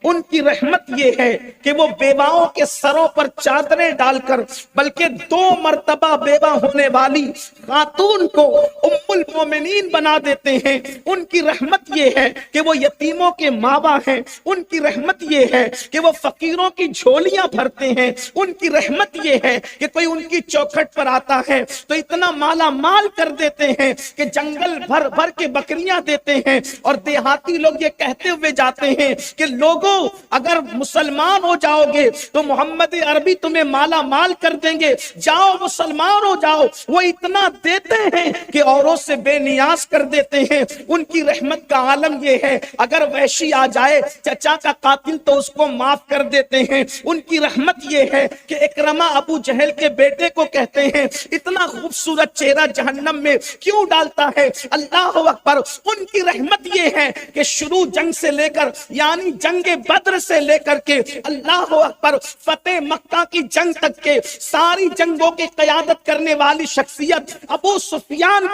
ان کی رحمت یہ ہے کہ وہ بیواؤں کے سروں پر چادریں ڈال کر، بلکہ 2 مرتبہ بیوہ ہونے والی خاتون کو ام المومنین بنا دیتے ہیں۔ ان کی رحمت یہ ہے کہ وہ یتیموں کے ماوا ہیں۔ ان کی رحمت یہ ہے کہ وہ فقیروں کی جھولیاں بھرتے ہیں۔ ان کی رحمت یہ ہے کہ کوئی ان کی چوکھٹ پر آتا ہے تو اتنا مالا مال کر دیتے ہیں کہ جنگل بھر بھر کے بکریاں دیتے ہیں، اور دیہاتی لوگ یہ کہتے ہوئے جاتے ہیں کہ لوگوں اگر مسلمان ہو جاؤ گے تو محمد عربی تمہیں مالا مال کر دیں گے، جاؤ مسلمان ہو جاؤ۔ وہ اتنا دیتے ہیں کہ اوروں سے بے نیاز کر دیتے ہیں۔ ان کی رحمت کا عالم یہ ہے، اگر وحشی آ جائے چچا کا قاتل تو اس کو معاف کر دیتے ہیں۔ ان کی رحمت یہ ہے کہ اکرمہ ابو جہل کے بیٹے کو کہتے ہیں اتنا خوبصورت چہرہ جہنم میں کیوں ڈالتا ہے؟ اللہ اکبر۔ ان کی رحمت یہ ہے کہ شروع جنگ سے لے کر، یعنی جنگ بدر سے لے کر کے اللہ اکبر فتح مکہ کی جنگ تک کے ساری جنگوں کی قیادت کرنے والی شخصیت ابو سفیان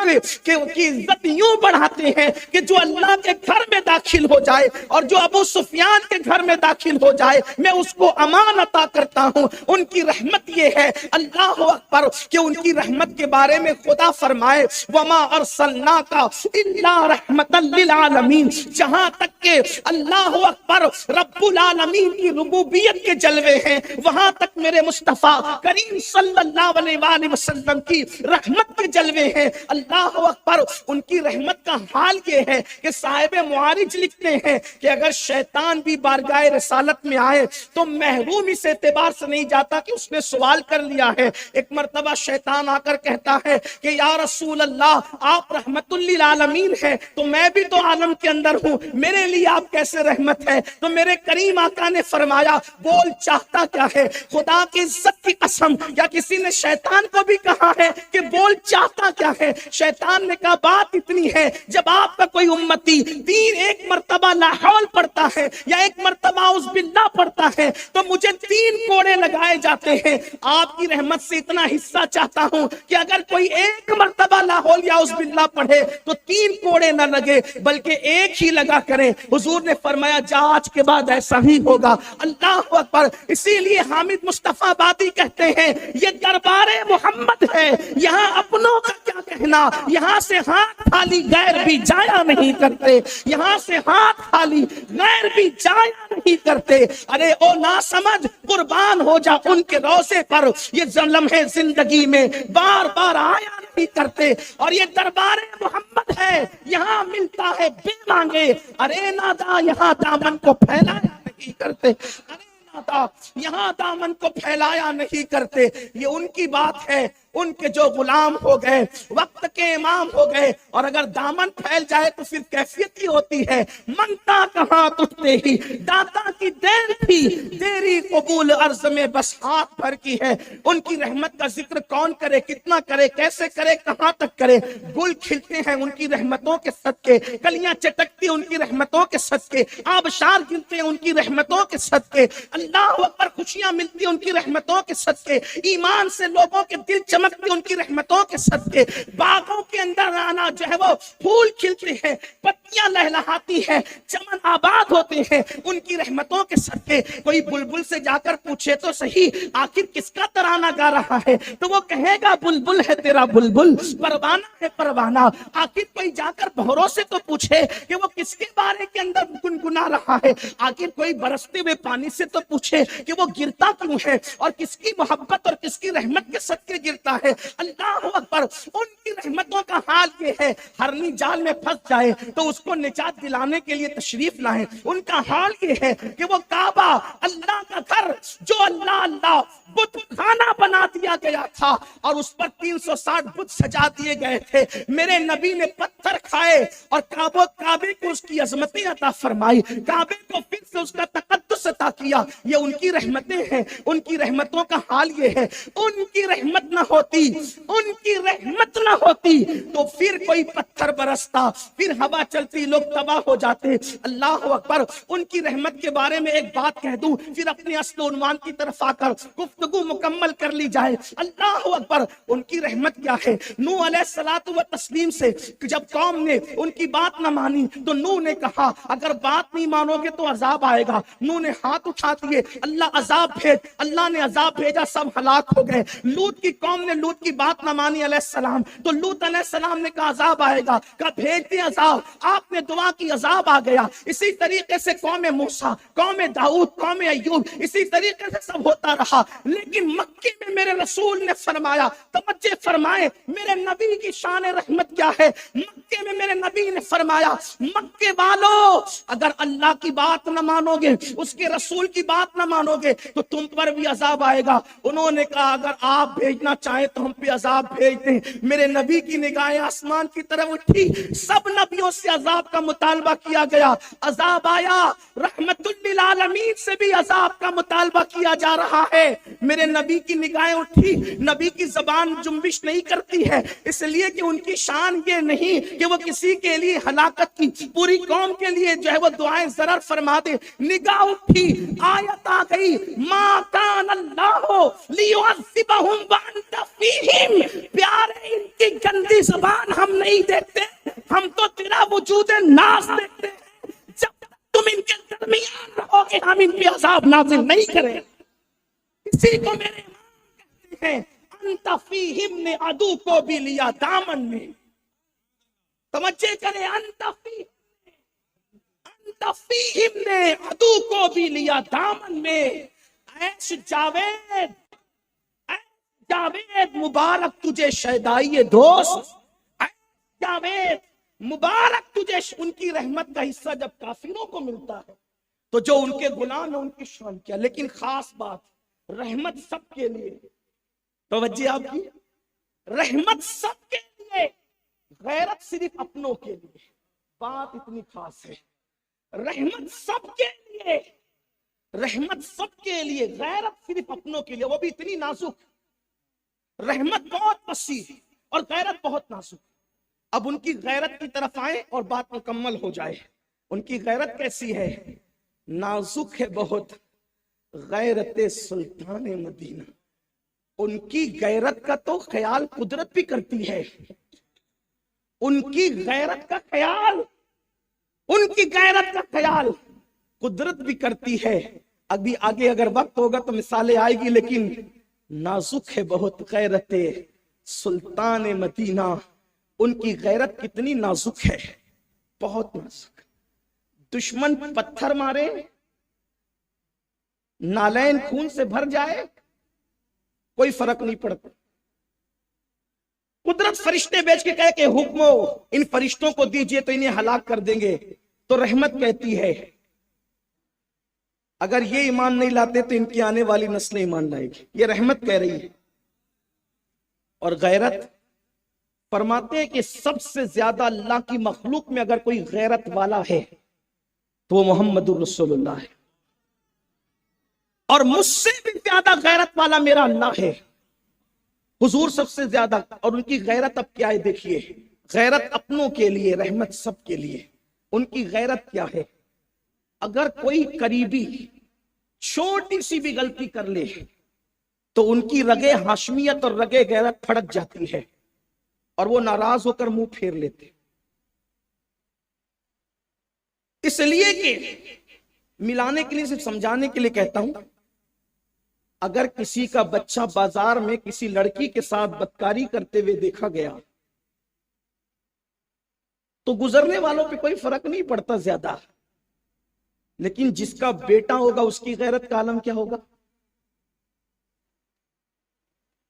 کی عزت یوں بڑھاتے ہیں کہ جو اللہ کے گھر میں داخل ہو جائے اور جو ابو سفیان کے گھر میں داخل ہو جائے میں اس کو امان عطا کرتا ہوں۔ ان کی رحمت یہ ہے اللہ اکبر کہ ان کی رحمت کے بارے میں خدا فرمائے وما ارسلناک الا رحمتا للعالمین۔ جہاں تک کہ اللہ اکبر رب العالمین کی ربوبیت کے جلوے ہیں، وہاں تک میرے مصطفیٰ کریم صلی اللہ علیہ وآلہ وسلم کی رحمت کے جلوے ہیں۔ اللہ اکبر۔ ان کی رحمت کا حال یہ ہے کہ صاحب معارج لکھتے ہیں کہ اگر شیطان بھی بارگاہ رسالت میں آئے تو محروم اس اعتبار سے نہیں جاتا کہ اس نے سوال کر لیا ہے۔ ایک مرتبہ شیطان آ کر کہتا ہے کہ یا رسول اللہ آپ رحمت للعالمین ہیں تو میں بھی تو عالم کے اندر ہوں، میرے لیے آپ کیسے رحمت ہے؟ تو میرے کریم آقا نے فرمایا بول چاہتا کیا ہے؟ خدا کی عزت کی قسم، یا کسی نے شیطان کو بھی کہا ہے کہ بول چاہتا کیا ہے؟ شیطان نے کہا بات اتنی ہے جب آپ کا کوئی امتی ایک مرتبہ لا حول پڑھتا ہے یا ایک مرتبہ اعوذ باللہ پڑھتا ہے تو مجھے 3 کوڑے لگائے جاتے ہیں۔ آپ کی رحمت سے اتنا حصہ چاہتا ہوں کہ اگر کوئی ایک مرتبہ لا حول یا اعوذ باللہ پڑھے تو 3 کوڑے نہ لگے بلکہ ایک ہی لگا کرے۔ حضور نے فرمایا جا آج کے بعد ایسا ہی ہوگا۔ اللہ اکبر۔ اسی لیے حامد مصطفیٰ بادی کہتے ہیں یہ دربار محمد ہے، یہاں اپنوں کا کیا کہنا، یہاں سے ہاتھ خالی غیر بھی جایا نہیں کرتے، یہاں سے ہاتھ خالی غیر بھی جایا نہیں کرتے۔ ارے او نا سمجھ قربان ہو جا ان کے روضے پر، یہ لمحے زندگی میں بار بار آیا نہیں کرتے، اور یہ دربار محمد ہے، یہاں ملتا ہے بے مانگے۔ ارے نادا یہاں دامن کو پھیلایا نہیں کرتے، ارے نادا یہاں دامن کو پھیلایا نہیں کرتے۔ یہ ان کی بات ہے، ان کے جو غلام ہو گئے، وقت کے امام ہو گئے، اور اگر دامن پھیل جائے تو پھر کیفیت ہی ہوتی ہے منگتا کہاں تجھتے ہی داتا کی دین تھی، تیری قبول عرض میں بس ہاتھ بھر کی ہے۔ ان کی رحمت کا ذکر کون کرے، کتنا کرے، کیسے کرے، کہاں تک کرے؟ گل کھلتے ہیں ان کی رحمتوں کے صدقے، کلیاں چٹکتی ان کی رحمتوں کے صدقے، آبشار گرتے ہیں ان کی رحمتوں کے صدقے، اللہ اکبر خوشیاں ملتی ان کی رحمتوں کے صدقے، ایمان سے لوگوں کے دل چمکتے ان کی رحمتوں کے صدقے، باغوں کے اندر آنا جو ہے وہ پھول کھلتے ہیں، پتیاں لہلہاتی ہیں، چمن آباد ہوتے ہیں ان کی رحمتوں کے صدقے۔ کوئی بلبل سے جا کر پوچھے تو صحیح آخر کس کا ترانہ گا رہا ہے تو وہ کہے گا بلبل ہے تیرا بلبل، پروانہ ہے پروانہ۔ آخر کوئی جا کر بھوروں سے تو پوچھے کہ وہ کس کے بارے کے اندر گنگنا رہا ہے، آخر کوئی برستے ہوئے پانی سے تو پوچھے کہ وہ گرتا کیوں ہے اور کس کی محبت اور کس کی رحمت کے صدقے گرتا ہے۔ اللہ اکبر۔ ان کی رحمتوں کا حال یہ ہے ہرنی جال میں پھنس جائے تو اس کو نجات دلانے کے لیے تشریف لائیں۔ ان کا حال یہ ہے کہ وہ کعبہ اللہ کا گھر جو اللہ اللہ بت خانہ بنا دیا گیا تھا اور اس پر 360 بت سجا دیے گئے تھے، میرے نبی نے پتھر کھائے اور کعبے کو اس کی عظمتیں عطا فرمائی، کعبے کو پھر سے اس کا تقدس عطا کیا، یہ ان کی رحمتیں ہیں، ان کی رحمتوں کا حال یہ ہے، ان کی رحمت نہ ہوتی، ان کی رحمت نہ ہوتی تو پھر کوئی پتھر برستا، پھر ہوا چلتی، لوگ تباہ ہو جاتے۔ اللہ اکبر۔ ان کی رحمت کے بارے میں ایک بات کہہ دوں، پھر اپنے اصل عنوان کی طرف آ کر گفتگو مکمل کر لی جائے۔ اللہ اکبر۔ ان کی رحمت کیا ہے؟ نوح علیہ الصلوۃ والتسلیم سے جب قوم نے ان کی بات نہ مانی تو نوح نے کہا اگر بات نہیں مانو گے تو عذاب آئے گا۔ نوح نے ہاتھ اٹھا دیے، اللہ عذاب بھیج، اللہ نے عذاب بھیجا، سب ہلاک ہو گئے۔ لوط کی قوم نے لوط کی بات نہ مانی علیہ السلام، تو لوط علیہ السلام نے کہا عذاب آئے گا، کہا بھیج دیں عذاب، آپ نے دعا کی عذاب آ گیا۔ اسی طریقے سے قوم موسیٰ، قوم داؤد، قوم ایوب، اسی طریقے سے سب ہوتا رہا۔ لیکن مکے میں میرے رسول نے فرمایا، توجہ فرمائے میرے نبی کی شان رحمت کیا ہے۔ مکے میں میرے نبی نے فرمایا مکے والو اگر اللہ کی بات نہ مانو گے، اس کے رسول کی بات نہ مانو گے تو تم پر بھی عذاب آئے گا۔ انہوں نے کہا اگر آپ بھیجنا چاہیں تو ہم پہ عذاب بھیج دیں۔ میرے نبی کی نگاہیں آسمان کی طرف اٹھی، سب نبیوں سے عذاب کا مطالبہ کیا گیا، عذاب آیا۔ رحمت للعالمین سے بھی عذاب کا مطالبہ کیا جا رہا ہے۔ میرے نبی کی نگاہیں اٹھی، نبی کی زبان جنبش نہیں کرتی ہے، اس لیے کہ ان کی شان یہ نہیں کہ وہ کسی کے لیے ہلاکت کی، پوری قوم کے لیے جو ہے وہ دعائیں ضرر فرما دے۔ نگاہ اٹھی، آیت آ گئی، ما کان اللہ لیعذبہم وانت فیہم۔ پیارے ان کی گندی زبان ہم نہیں دیکھتے، ہم تو تیرا وجود ناز دیکھتے ہیں، جب تک تم ان کے درمیان رہو گے ہم ان پہ عذاب نازل نہیں کریں۔ اسی کو میرے امام کہتے ہیں انت فیہم نے عدو کو بھی لیا دامن میں۔ توجہ کریں، انت فیہم نے عدو کو بھی لیا دامن میں۔ ایش جاوید، ایش جاوید مبارک تجھے شیدائی دوست، ایش جاوید مبارک تجھے۔ ان کی رحمت کا حصہ جب کافروں کو ملتا ہے تو جو ان کے غلام ہیں ان کی شان کیا۔ لیکن خاص بات، رحمت سب کے لیے، توجہ آپ کی، رحمت سب کے لیے، غیرت صرف اپنوں کے لیے۔ بات اتنی خاص ہے، رحمت سب کے لیے، رحمت سب کے لیے، غیرت صرف اپنوں کے لیے، وہ بھی اتنی نازک۔ رحمت بہت وسیع اور غیرت بہت نازک۔ اب ان کی غیرت کی طرف آئیں اور بات مکمل ہو جائے۔ ان کی غیرت کیسی ہے؟ نازک ہے بہت، غیرت سلطان مدینہ۔ ان کی غیرت کا تو خیال قدرت بھی کرتی ہے، ان کی غیرت کا خیال، ان کی غیرت کا خیال قدرت بھی کرتی ہے۔ ابھی آگے اگر وقت ہوگا تو مثالیں آئے گی، لیکن نازک ہے بہت غیرت سلطان مدینہ۔ ان کی غیرت کتنی نازک ہے، بہت نازک۔ دشمن پتھر مارے، نالین خون سے بھر جائے، کوئی فرق نہیں پڑتا۔ قدرت فرشتے بیچ کے کہے کہ حکم ان فرشتوں کو دیجئے تو انہیں ہلاک کر دیں گے، تو رحمت کہتی ہے اگر یہ ایمان نہیں لاتے تو ان کی آنے والی نسلیں ایمان لائے گی، یہ رحمت کہہ رہی ہے۔ اور غیرت فرماتے ہیں کہ سب سے زیادہ اللہ کی مخلوق میں اگر کوئی غیرت والا ہے تو وہ محمد الرسول اللہ ہے، اور مجھ سے بھی زیادہ غیرت والا میرا اللہ ہے، حضور سب سے زیادہ۔ اور ان کی غیرت اب کیا ہے دیکھیے، غیرت اپنوں کے لیے، رحمت سب کے لیے۔ ان کی غیرت کیا ہے؟ اگر کوئی قریبی چھوٹی سی بھی غلطی کر لے تو ان کی رگے ہاشمیت اور رگے غیرت پھڑک جاتی ہے اور وہ ناراض ہو کر منہ پھیر لیتے۔ اس لیے کہ ملانے کے لیے، صرف سمجھانے کے لیے کہتا ہوں، اگر کسی کا بچہ بازار میں کسی لڑکی کے ساتھ بدکاری کرتے ہوئے دیکھا گیا تو گزرنے والوں پہ کوئی فرق نہیں پڑتا زیادہ، لیکن جس کا بیٹا ہوگا اس کی غیرت کا عالم کیا ہوگا؟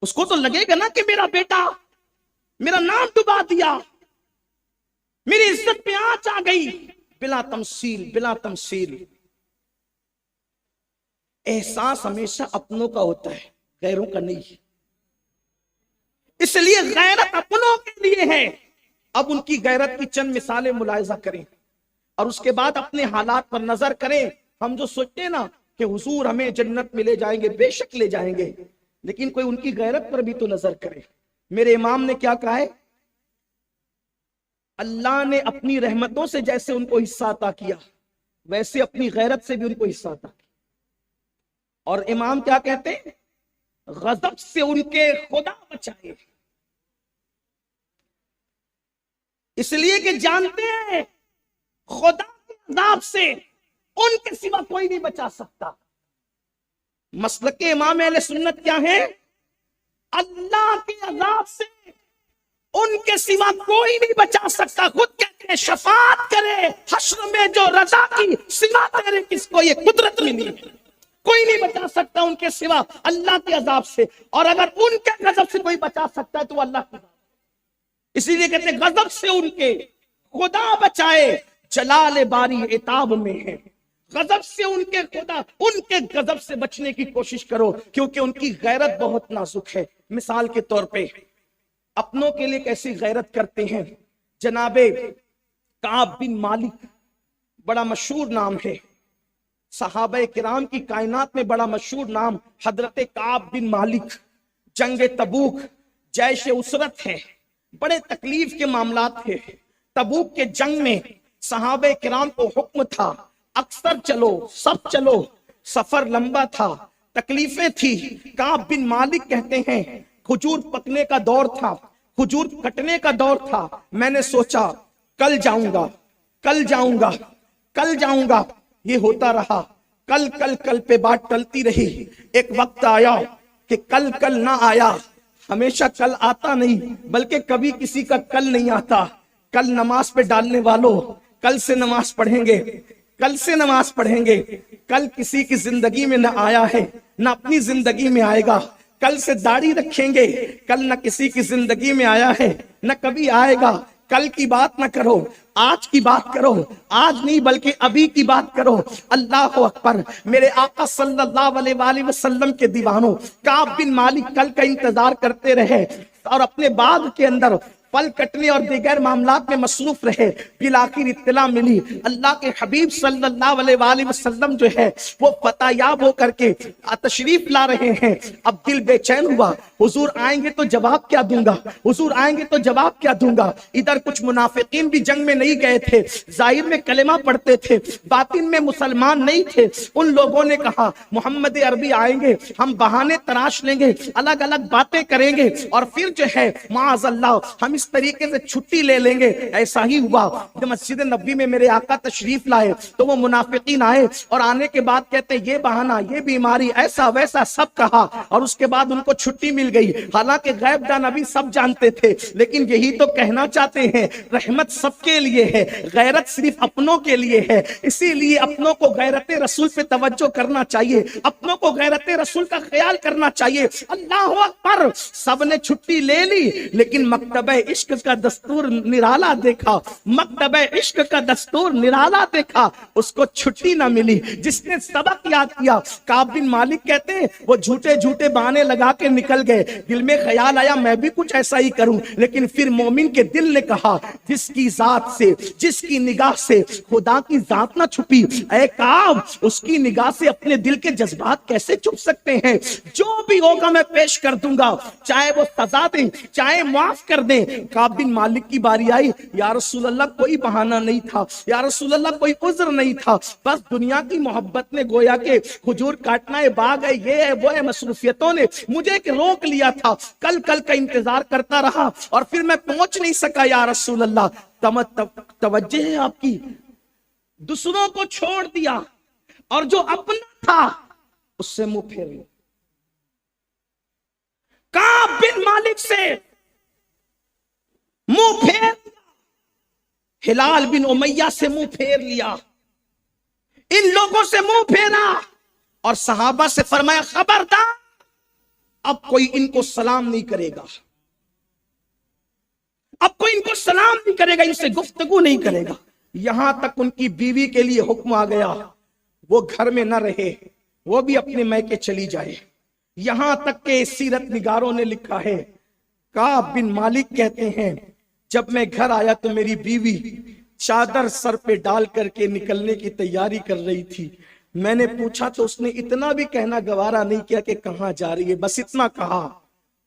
اس کو تو لگے گا نا کہ میرا بیٹا میرا نام ڈبا دیا، میری عزت پہ آنچ آ گئی، بلا تمثیل، بلا تمثیل۔ احساس ہمیشہ اپنوں کا ہوتا ہے، غیروں کا نہیں، اس لیے غیرت اپنوں کے لیے ہے۔ اب ان کی غیرت کی چند مثالیں ملاحظہ کریں اور اس کے بعد اپنے حالات پر نظر کریں۔ ہم جو سوچتے ہیں نا کہ حضور ہمیں جنت میں لے جائیں گے، بے شک لے جائیں گے، لیکن کوئی ان کی غیرت پر بھی تو نظر کرے۔ میرے امام نے کیا کہا ہے؟ اللہ نے اپنی رحمتوں سے جیسے ان کو حصہ عطا کیا، ویسے اپنی غیرت سے بھی ان کو حصہ عطا کیا۔ اور امام کیا کہتے ہیں؟ غضب سے ان کے خدا بچائے، اس لیے کہ جانتے ہیں خدا کے عذاب سے ان کے سوا کوئی نہیں بچا سکتا۔ مسلک امام اہل سنت کیا ہے؟ اللہ کے عذاب سے ان کے سوا کوئی نہیں بچا سکتا۔ خود کہتے ہیں شفاعت کرے حشر میں جو رضا کی، سوا تیرے کس کو یہ قدرت ملی، کوئی نہیں بچا سکتا ان کے سوا اللہ کے عذاب سے، اور اگر ان کے غضب سے کوئی بچا سکتا ہے تو اللہ کی بات۔ اسی لیے کہتے ہیں غضب سے ان کے خدا بچائے، جلال باری عتاب میں ہے۔ غضب سے ان کے خدا، ان کے غضب سے بچنے کی کوشش کرو، کیونکہ ان کی غیرت بہت نازک ہے۔ مثال کے طور پہ اپنوں کے لیے کیسی غیرت کرتے ہیں؟ جناب کعب بن مالک، بڑا مشہور نام ہے، صحابہ کرام کی کائنات میں بڑا مشہور نام حضرت کعب بن مالک۔ جنگ تبوک، جیش اسرت ہے، بڑے تکلیف کے معاملات تھے۔ تبوک کے جنگ میں صحابہ کرام کو حکم تھا اکثر چلو، سب چلو، سفر لمبا تھا، تکلیفیں تھی۔ کعب بن مالک کہتے ہیں کھجور پکنے کا دور تھا، کھجور کٹنے کا دور تھا، میں نے سوچا کل جاؤں گا، کل جاؤں گا، کل جاؤں گا، یہ ہوتا رہا۔ کل کل کل پہ بات ٹلتی رہی۔ ایک وقت آیا کہ کل کل نہ آیا، ہمیشہ کل آتا نہیں بلکہ کبھی کسی کا کل نہیں آتا۔ کل نماز پہ ڈالنے والوں، کل سے نماز پڑھیں گے، کل سے نماز پڑھیں گے۔ کل کسی کی زندگی میں نہ آیا ہے، نہ اپنی زندگی میں آئے گا۔ کل سے داڑھی رکھیں گے، کل نہ کسی کی زندگی میں آیا ہے، نہ کبھی آئے گا۔ کل کی بات نہ کرو، آج کی بات کرو، آج نہیں بلکہ ابھی کی بات کرو۔ اللہ اکبر۔ میرے آقا صلی اللہ علیہ وآلہ وسلم کے دیوانوں، کعب بن مالک کل کا انتظار کرتے رہے اور اپنے باغ کے اندر پھل کٹنے اور دیگر معاملات میں مصروف رہے۔ بالآخر اطلاع ملی اللہ کے حبیب صلی اللہ علیہ وآلہ وسلم جو ہے وہ فتح یاب ہو کر کے تشریف لا رہے ہیں۔ اب دل بے چین ہوا، حضور آئیں گے تو جواب کیا دوں گا، حضور آئیں گے تو جواب کیا دوں گا۔ ادھر کچھ منافقین بھی جنگ میں نہیں گئے تھے، ظاہر میں کلمہ پڑھتے تھے، باطن میں مسلمان نہیں تھے۔ ان لوگوں نے کہا محمد عربی آئیں گے، ہم بہانے تراش لیں گے، الگ الگ باتیں کریں گے، اور پھر جو ہے معاذ اللہ ہم اس طریقے سے چھٹی لے لیں گے۔ ایسا ہی ہوا۔ جب مسجد نبوی میں میرے آقا تشریف لائے تو وہ منافقین آئے اور آنے کے بعد کہتے یہ بہانہ، یہ بیماری، ایسا ویسا سب کہا، اور اس کے بعد ان کو چھٹی مل گئی۔ حالانکہ غیب دان نبی سب جانتے تھے، لیکن یہی تو کہنا چاہتے ہیں رحمت سب کے لیے ہے، غیرت صرف اپنوں کے لیے ہے۔ اسی لیے اپنوں کو غیرت رسول پہ توجہ کرنا چاہیے، اپنوں کو غیرت رسول کا خیال کرنا چاہیے۔ اللہ اکبر۔ سب نے چھٹی لے لی، لیکن مکتبہ عشق کا دستور نرالا دیکھا، مکتبہ عشق کا دستور نرالا دیکھا، اس کو چھٹی نہ ملی۔ جس نے سبق یاد کیا، کعب بن مالک کہتے ہیں وہ جھوٹے جھوٹے بہانے لگا کے نکل گئے۔ دل میں خیال آیا میں بھی کچھ ایسا ہی کروں، لیکن پھر مومن کے دل نے کہا جس کی ذات سے، جس کی نگاہ سے خدا کی ذات نہ چھپی، اے کعب اس کی نگاہ سے اپنے دل کے جذبات کیسے چھپ سکتے ہیں؟ جو بھی ہوگا میں پیش کر دوں گا، چاہے وہ سزا دیں چاہے معاف کر دیں۔ کعب بن مالک کی باری آئی، یا رسول اللہ کوئی بہانہ نہیں تھا، یا رسول اللہ کوئی عذر نہیں تھا، بس دنیا کی محبت نے گویا کہ کھجور کاٹنا ہے، باغ ہے، یہ ہے وہ ہے، مصروفیتوں نے مجھے روک لیا تھا، کل کل کا انتظار کرتا رہا اور پھر میں پہنچ نہیں سکا۔ یا رسول اللہ توجہ ہے آپ کی، دوسروں کو چھوڑ دیا اور جو اپنا تھا اس سے منہ پھیر لیا۔ کعب بن مالک سے منہ پھیر لیا، ہلال بن امیہ سے منہ پھیر لیا، ان لوگوں سے منہ پھیرا اور صحابہ سے فرمایا خبردار اب کوئی ان کو سلام نہیں کرے گا، اب کوئی ان کو سلام نہیں کرے گا، ان سے گفتگو نہیں کرے گا۔ یہاں تک ان کی بیوی کے لیے حکم آ گیا وہ گھر میں نہ رہے، وہ بھی اپنے میکے چلی جائے۔ یہاں تک کہ سیرت نگاروں نے لکھا ہے، کعب بن مالک کہتے ہیں جب میں گھر آیا تو میری بیوی چادر سر پہ ڈال کر کے نکلنے کی تیاری کر رہی تھی۔ میں نے پوچھا تو اس نے اتنا بھی کہنا گوارا نہیں کیا کہ کہاں جا رہی ہے، بس اتنا کہا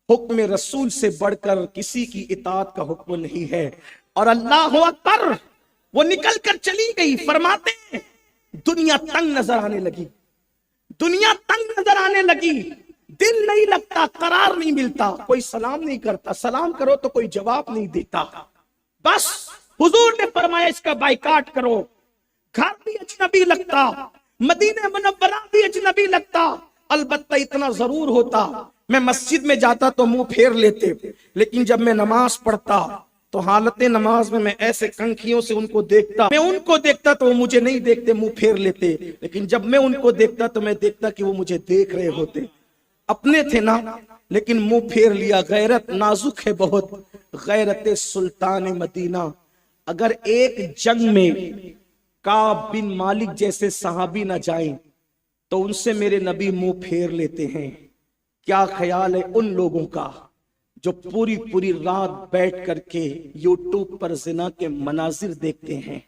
حکم رسول سے بڑھ کر کسی کی اطاعت کا حکم نہیں ہے، اور اللہ اکبر، وہ نکل کر چلی گئی۔ فرماتے ہیں دنیا تنگ نظر آنے لگی، دنیا تنگ نظر آنے لگی، دل نہیں لگتا، قرار نہیں ملتا، کوئی سلام نہیں کرتا، سلام کرو تو کوئی جواب نہیں دیتا۔ بس حضور نے فرمایا اس کا بائیکاٹ کرو، گھر بھی اجنبی لگتا، مدینہ منورہ بھی اجنبی لگتا، البتہ اتنا ضرور ہوتا میں مسجد میں جاتا تو منہ پھیر لیتے، لیکن جب میں نماز پڑھتا تو حالت نماز میں ایسے کنکھیوں سے ان کو دیکھتا، میں ان کو دیکھتا تو وہ مجھے نہیں دیکھتے، منہ پھیر لیتے، لیکن جب میں ان کو دیکھتا تو میں دیکھتا کہ وہ مجھے دیکھ رہے ہوتے۔ اپنے تھے نا لیکن منہ پھیر لیا۔ غیرت نازک ہے بہت، غیرت سلطان مدینہ۔ اگر ایک جنگ میں کعب بن مالک جیسے صحابی نہ جائیں تو ان سے میرے نبی منہ پھیر لیتے ہیں۔ کیا خیال ہے ان لوگوں کا جو پوری پوری رات بیٹھ کر کے یوٹیوب پر زنا کے مناظر دیکھتے ہیں؟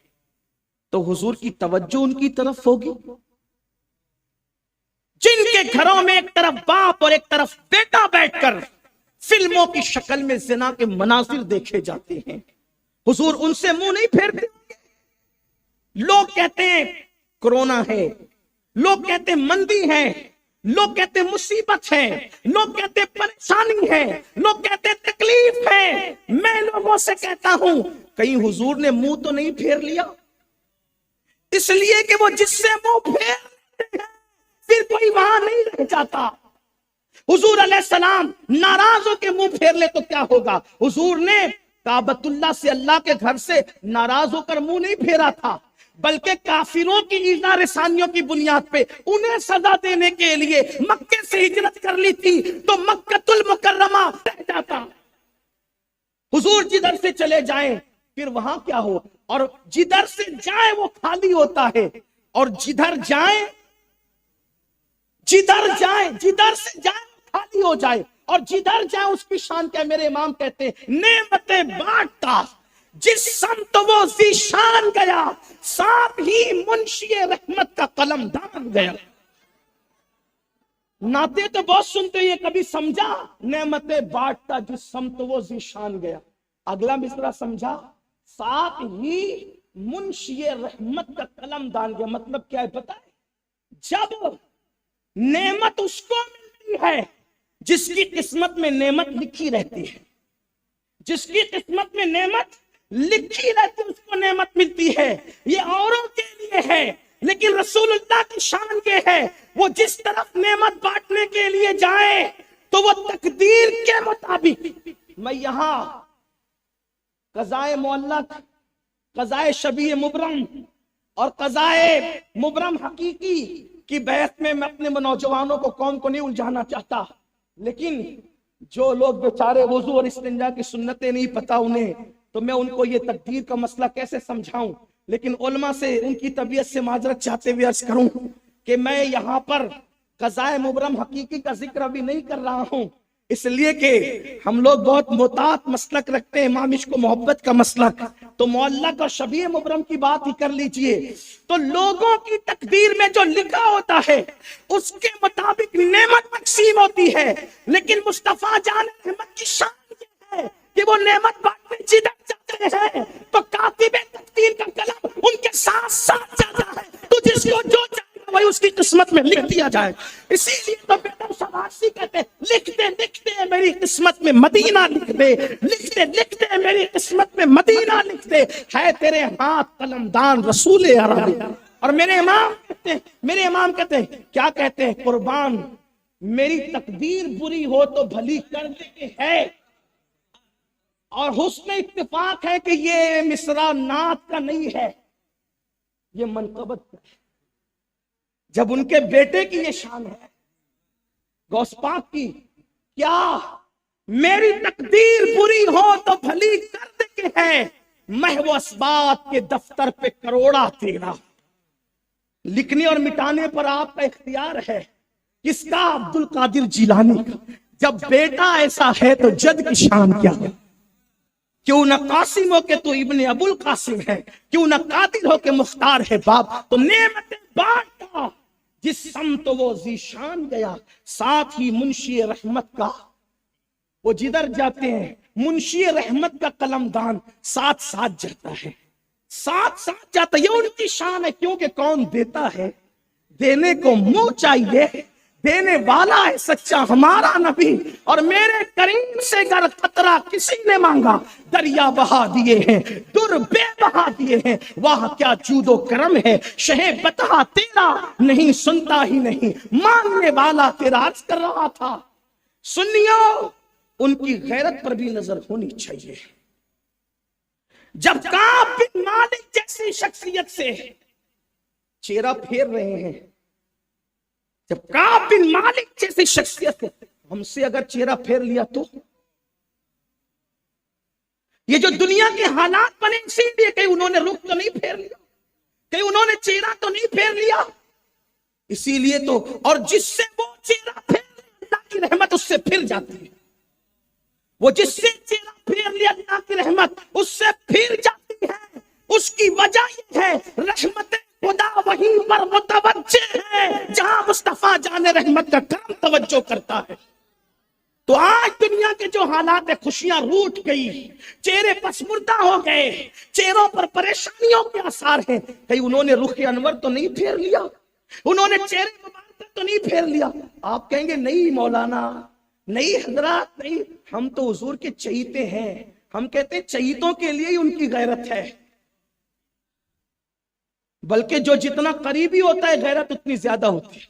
تو حضور کی توجہ ان کی طرف ہوگی؟ جن کے گھروں میں ایک طرف باپ اور ایک طرف بیٹا بیٹھ کر فلموں کی شکل میں زنا کے مناظر دیکھے جاتے ہیں، حضور ان سے منہ نہیں پھیرتے؟ لوگ کہتے ہیں کورونا ہے، لوگ کہتے ہیں مندی ہے، لوگ کہتے ہیں مصیبت ہے، لوگ کہتے ہیں پریشانی ہے، لوگ کہتے ہیں تکلیف ہے۔ میں لوگوں سے کہتا ہوں کہیں حضور نے منہ تو نہیں پھیر لیا؟ اس لیے کہ وہ جس سے منہ پھیر لیتے ہیں پھر کوئی وہاں نہیں رہ جاتا۔ حضور علیہ السلام ناراض ہو کے منہ پھیر لے تو کیا ہوگا؟ حضور نے کعبۃ اللہ سے، اللہ کے گھر سے ناراض ہو کر منہ نہیں پھیرا تھا، بلکہ کافروں کی ایذا رسانیوں کی بنیاد پہ انہیں سزا دینے کے لیے مکے سے ہجرت کر لی تھی تو مکۃ المکرمہ رہ جاتا۔ حضور جدھر سے چلے جائیں پھر وہاں کیا ہو، اور جدھر سے جائیں وہ خالی ہوتا ہے، اور جدھر سے جائیں خالی ہو جائے، اور جدھر جائیں اس کی شان کیا؟ میرے امام کہتے ہیں نعمتیں بانٹتا جس سمت وہ ذیشان گیا، ساتھ ہی منشی رحمت کا قلم دان گیا۔ نعتیں تو بہت سنتے، یہ کبھی سمجھا نعمتیں بانٹتا جس سمت وہ ذیشان گیا؟ اگلا مصرع سمجھا، ساتھ ہی منشی رحمت کا قلم دان گیا۔ مطلب کیا ہے پتہ ہے؟ جب نعمت اس کو ملتی ہے جس کی قسمت میں نعمت لکھی رہتی ہے، جس کی قسمت میں نعمت لکھی رہتی ہے اس کو نعمت ملتی ہے۔ یہ اوروں کے لیے ہے، لیکن رسول اللہ کی شان یہ ہے وہ جس طرف نعمت بانٹنے کے لیے جائے تو وہ تقدیر کے مطابق۔ میں یہاں قضائے معلق، قضائے شبیہ مبرم اور قضائے مبرم حقیقی کی بحث میں اپنے نوجوانوں کو، قوم کو نہیں الجھانا چاہتا، لیکن جو لوگ بیچارے وضو اور استنجا کی سنتیں نہیں پتا انہیں، تو میں ان کو یہ تقدیر کا مسئلہ کیسے سمجھاؤں؟ لیکن علماء سے ان کی طبیعت سے معذرت چاہتے ہوئے عرض کروں کہ میں یہاں پر قضائے مبرم حقیقی کا ذکر ابھی نہیں کر رہا ہوں، اس لیے کہ ہم لوگ بہت محتاط مسلک رکھتے ہیں، امام عشق و محبت کا مسلک، تو معلق اور شبیہ مبرم کی بات ہی کر لیجئے۔ تو لوگوں کی تقدیر میں جو لکھا ہوتا ہے اس کے مطابق نعمت تقسیم ہوتی ہے، لیکن مصطفیٰ جان احمد کی شان یہ ہے کہ وہ نعمت بانٹنے جدھر جاتے ہیں تو کاتب تقدیر کا قلم ان کے ساتھ ساتھ جاتا ہے، تو جس کو جو چاہے وہی اس کی قسمت میں لکھ دیا جائے۔ اسی لیے تو بیٹا شباشی کہتے ہیں لکھتے لکھتے میری قسمت میں مدینہ لکھ دے، لکھتے لکھتے میری قسمت میں مدینہ لکھ دے، ہے تیرے ہاتھ قلمدان رسول عربی۔ اور میرے امام کہتے ہیں کیا کہتے ہیں؟ قربان میری تقدیر بری ہو تو بھلی کر دے ہے، اور حسن اتفاق ہے کہ یہ مصرع نعت کا نہیں ہے، یہ منقبت کا ہے۔ جب ان کے بیٹے کی یہ شان ہے غوث پاک کی، کیا میری تقدیر بری ہو تو بھلی کر دے کے ہے، محو اسبات کے دفتر پہ کروڑا تیرا، لکھنے اور مٹانے پر آپ کا اختیار ہے۔ کس کا؟ عبد القادر جیلانی کا۔ جب بیٹا ایسا ہے تو جد کی شان کیا ہے؟ کیوں نہ قاسم ہو کہ تو ابن ابو القاسم ہے، کیوں نہ قادر ہو کہ مختار ہے باپ۔ تو نعمتیں بانٹتا جس سمت وہ ذیشان گیا، ساتھ ہی منشی رحمت کا، وہ جدھر جاتے ہیں منشی رحمت کا قلم دان ساتھ ساتھ جاتا ہے، ساتھ ساتھ جاتا ہے۔ یہ ان کی شان ہے، کیونکہ کون دیتا ہے؟ دینے کو منہ چاہیے، دینے والا ہے سچا ہمارا نبی، اور میرے کریم سے گر قطرہ کسی نے مانگا دریا بہا دیے ہیں، در بے بہا دیے ہیں۔ واہ کیا جود و کرم ہے، شہ بتا تیرا نہیں سنتا ہی نہیں، مانگنے والا تیرا عرض کر رہا تھا۔ سنیو، ان کی غیرت پر بھی نظر ہونی چاہیے۔ جب کعب بن مالک جیسی شخصیت سے چہرہ پھیر رہے ہیں، جب کعب بن مالک جیسی شخصیت سے ہم سے اگر چہرہ پھیر لیا تو یہ جو دنیا کے حالات بنے اسی لیے، کہیں انہوں نے رخ تو نہیں پھیر لیا، کہیں انہوں نے چہرہ تو نہیں پھیر لیا، اسی لیے تو، اور جس سے وہ چہرہ پھیر لیا اللہ کی رحمت اس سے پھر جاتی ہے، وہ جس سے چہرہ پھیر لیا اللہ کی رحمت اس سے پھر جاتی ہے۔ اس کی وجہ یہ ہے رحمت خدا وہیں پر متوجہ ہے جہاں مصطفیٰ جان رحمت کا کرم توجہ کرتا ہے۔ تو آج دنیا کے جو حالات ہے، خوشیاں روٹ گئی، چہرے پسمردہ ہو گئے، چہروں پر پریشانیوں کے آثار ہیں، کہیں انہوں نے رخ انور تو نہیں پھیر لیا، انہوں نے چہرے مبارک تو نہیں پھیر لیا۔ آپ کہیں گے نہیں مولانا، نہیں حضرات، نہیں، ہم تو حضور کے چہیتے ہیں، ہم کہتے ہیں چہیتوں کے لیے ہی ان کی غیرت ہے، بلکہ جو جتنا قریبی ہوتا ہے غیرت اتنی زیادہ ہوتی ہے۔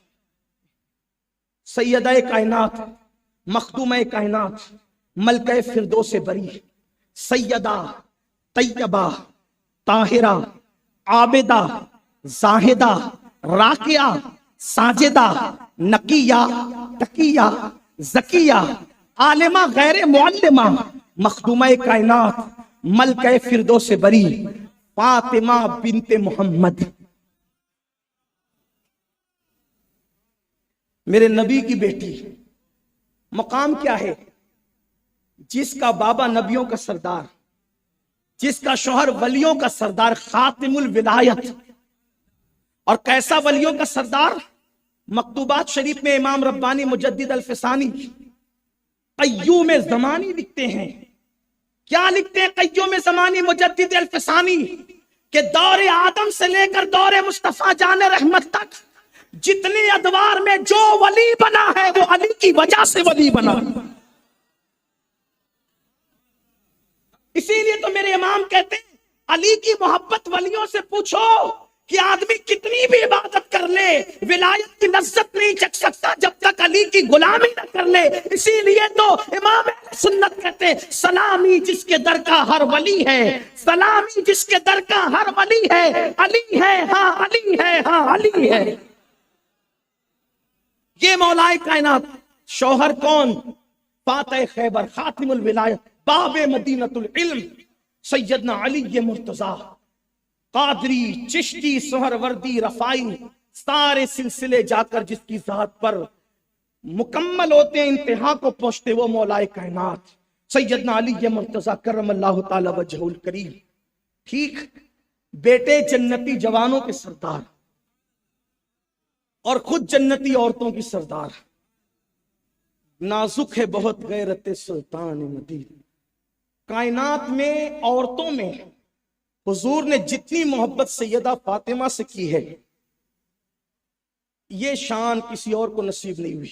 سیدہ کائنات، مخدومہ کائنات، ملکہ فردوس بری، سیدہ طیبہ طاہرہ عابدہ زاہدہ راکعہ ساجدہ نقیہ تقیہ زکیہ عالمہ غیر معلمہ، مخدومہ کائنات، ملکہ فردوس بری، فاطمہ بنت محمد۔ میرے نبی کی بیٹی، مقام کیا ہے؟ جس کا بابا نبیوں کا سردار، جس کا شوہر ولیوں کا سردار، خاتم الولایت، اور کیسا ولیوں کا سردار؟ مکتوبات شریف میں امام ربانی مجدد الفسانی قیوم زمانی لکھتے ہیں۔ کیا لکھتے ہیں قیوم زمانی مجدد الفسانی؟ کہ دور آدم سے لے کر دور مصطفیٰ جان رحمت تک جتنے ادوار میں جو ولی بنا ہے وہ علی کی وجہ سے ولی بنا۔ اسی لیے تو میرے امام کہتے ہیں علی کی محبت ولیوں سے پوچھو کہ آدمی کتنی بھی عبادت کر لے ولایت کی لذت نہیں چکھ سکتا جب تک علی کی غلامی نہ کر لے۔ اسی لیے تو امام اہل سنت کہتے ہیں سلامی جس کے در کا ہر ولی ہے، سلامی جس کے در کا ہر ولی ہے، علی ہے ہاں علی ہے ہاں علی ہے۔ یہ مولائے کائنات، شوہر کون؟ فاتح خیبر، خاتم الولایت، باب مدینۃ العلم، سیدنا علی مرتضیٰ، قادری، چشتی، سہروردی، رفائی، سارے سلسلے جا کر جس کی ذات پر مکمل ہوتے ہیں، انتہا کو پہنچتے، وہ مولائے کائنات سیدنا علی مرتضیٰ کرم اللہ تعالی وجہہ الکریم۔ ٹھیک، بیٹے جنتی جوانوں کے سردار اور خود جنتی عورتوں کی سردار، نازک ہے بہت غیرت سلطان مدینہ۔ کائنات میں عورتوں میں حضور نے جتنی محبت سیدہ فاطمہ سے کی ہے، یہ شان کسی اور کو نصیب نہیں ہوئی۔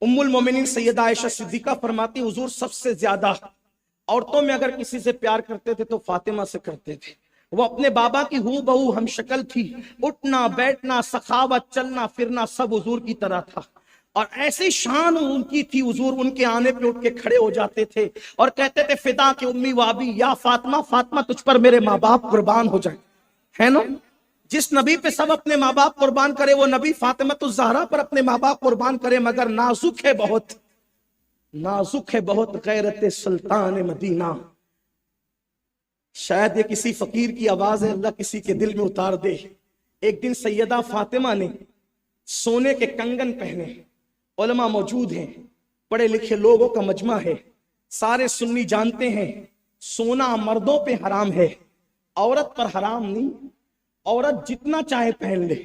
ام المومنین سیدہ عائشہ صدیقہ فرماتی حضور سب سے زیادہ عورتوں میں اگر کسی سے پیار کرتے تھے تو فاطمہ سے کرتے تھے۔ وہ اپنے بابا کی ہو بہو ہم شکل تھی، اٹھنا بیٹھنا سخاوت چلنا پھرنا سب حضور کی طرح تھا، اور ایسی شان ان کی تھی حضور ان کے آنے پہ اٹھ کے کھڑے ہو جاتے تھے اور کہتے تھے فدا کے امی و ابی یا فاطمہ، فاطمہ تجھ پر میرے ماں باپ قربان ہو جائیں، ہے نا؟ جس نبی پہ سب اپنے ماں باپ قربان کرے وہ نبی فاطمہ الزہرا پر اپنے ماں باپ قربان کرے، مگر نازک ہے بہت، نازک ہے بہت غیرت سلطان مدینہ۔ شاید یہ کسی فقیر کی آواز ہے، اللہ کسی کے دل میں اتار دے۔ ایک دن سیدہ فاطمہ نے سونے کے کنگن پہنے، علماء موجود ہیں، پڑھے لکھے لوگوں کا مجمع ہے، سارے سنی جانتے ہیں سونا مردوں پہ حرام ہے، عورت پر حرام نہیں، عورت جتنا چاہے پہن لے،